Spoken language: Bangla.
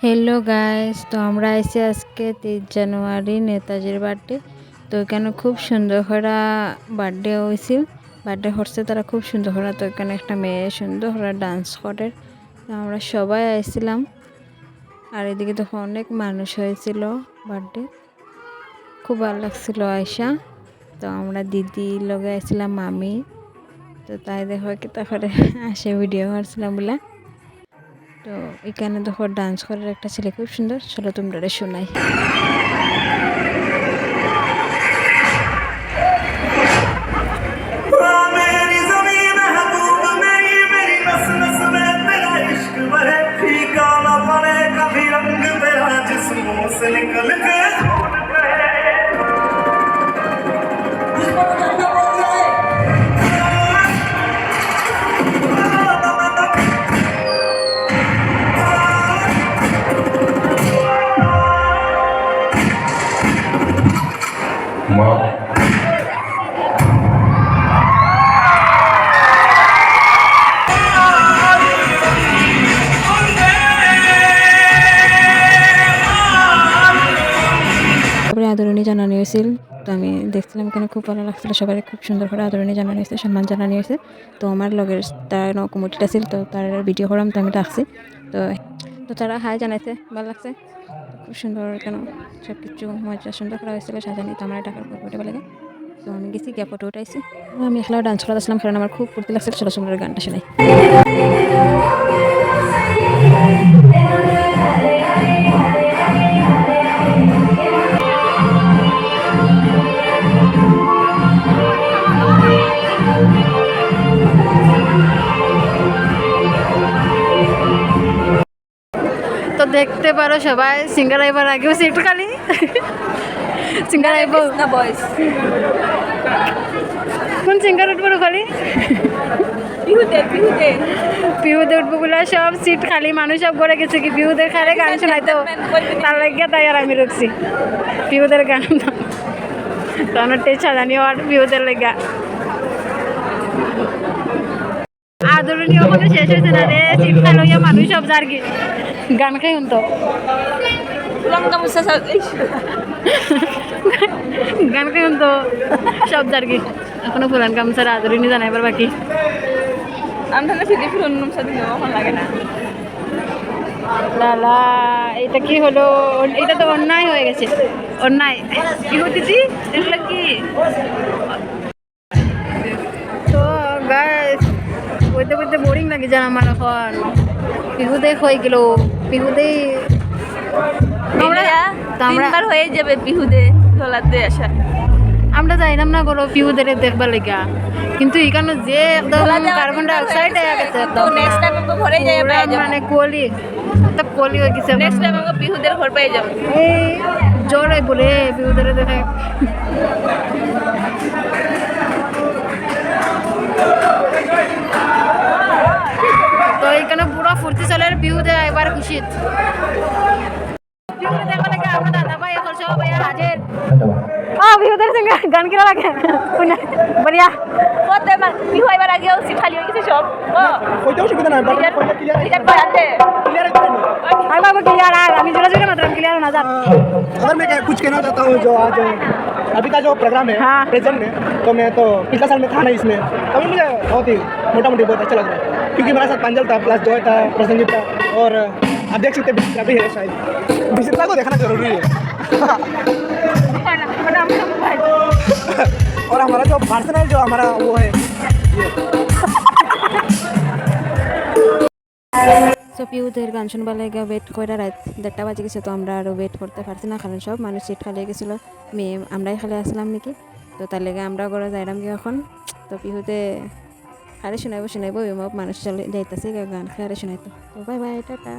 হ্যালো গাইস, তো আমরা আইছি আজকে 3 জানুয়ারি নেতাজির বার্থডে। তো এখানে খুব সুন্দর করে বার্থডে হয়েছিল, বার্থডে হচ্ছে তারা খুব সুন্দর করে। তো এখানে একটা মেয়ে সুন্দর করে ডান্স করে, তো আমরা সবাই আইছিলাম। আর এদিকে তো অনেক মানুষ হয়েছিল বার্থডে, খুব ভালো লাগছিল আয়সা। তো আমরা দিদি লগে আইছিলাম, মামি। তো তাই দেখো কি তারপরে আসে ভিডিও করছিলাম বলে। তো এখানে দেখো ডান্স করার একটা ছেলে খুব সুন্দর, চলো তোমরা শোনাই। আদরণী জানানো হয়েছিল। তো আমি দেখছিলাম এখানে খুব ভালো লাগছিল, সবাই খুব সুন্দর করে আদরণী জানানো হয়েছে, সম্মান জানানো হয়েছে। তো আমার লগের তার কমিটিটা ছিল, তো তার ভিডিও করাম, তো আমি ডাকছি। তো তো তারা হাই জানাইছে, ভালো লাগছে, খুব সুন্দর। কেন সব কিছু মজা সুন্দর করা হয়েছিল, সাজানি। তো আমার টাকার ফটো উঠে লাগে, তো আমি গেছি গিয়ে ফটো উঠাইছি। আমি এখলা ডান্স করা আসলাম, কারণ আমার খুব ফুর্তি লাগছিল। ছোটো সুন্দর গানটা শোনাই। তো দেখতে পারো সবাই, সিঙ্গার আইবার আগেও সিট খালি। সিঙ্গার আইব না বয়স, কোন সিঙ্গার উঠবো খালি? পিহুতে উঠবো বলে সব সিট খালি, মানুষ সব করে গেছে কি পিহুদের খালে গান শোনাইতো, তার লাগিয়া তাই আর আমি রুখছি পিহুদের গান। তো আমার টেস্ট সাজানি আর পিহুদের লেগা আদরণীয় আমাদের শেষ হয়েছে না রে, সিট খালো ইয়া মানুষ সব যার কি গান খাই তো গান খাই তো সব যার কি। এখনো ফুলান গামছার আদরণী জানাইবার বাকি। লাগে না লালা, এটা কি হলো? এটা তো অন্যায় হয়ে গেছে, অন্যায়। কি হতেছি এগুলো কি? তো গাইস, বইতে বইতে বোরিং লাগে জান আমার এখন। পিহুতে হয়ে গেল, পিহুতে তিনবার হয়ে যাবে পিহুদে দোলাতে আসা। আমরা যাইলাম না করো পিহুদের দেখবার লেগা, কিন্তু এখানে যে একদম কার্বন ডাই অক্সাইড হয়ে গেছে, একদম মানে কোয়ালি একটা কোয়ালি হয়ে গেছে। নেক্সট টাইম আমরা পিহুদের ঘর পেয়ে যাবো, এই জ্বর হয় বলে পিহুদের দেখে। তো এখানে পুরো ফুর্তি চলে, পিহুদে এবার খুশি। গান কিনা লাগে বলিয়া বিহু এবার আগেও খালি হয়ে গেছে সব। আমি जोड़ा जोड़ा मतलब क्लियर होना चाहता हूँ। अगर मैं कुछ कहना चाहता हूँ जो आज अभी का जो प्रोग्राम है प्रेजेंट में, तो मैं तो पिछला साल में था नहीं इसमें, तभी मुझे बहुत ही मोटा मोटी बहुत अच्छा लग रहा है, क्योंकि मेरे साथ पंजल था, प्लस जॉय था, प्रसंजित था, और आप देख सकते हैं भी है। शायद विचित्रा को देखना जरूरी है। और हमारा जो भाषण है, जो हमारा वो है সো পিউদের গান শুনবার লাগে ওয়েট করে রাত 1:30 বাজে গেছে। তো আমরা আরও ওয়েট করতে পারছি না, কারণ সব মানুষ সিট খালি গেছিলো, মেয়ে আমরাই খালি আসলাম নাকি। তো তার লেগে আমরা ঘরে যাইলাম কি এখন। তো পিহুতে খালি শোনাইবো মানুষ চলে যাইতেছে গান খাই শোনাইতো। তো বাই বাই, টাটা।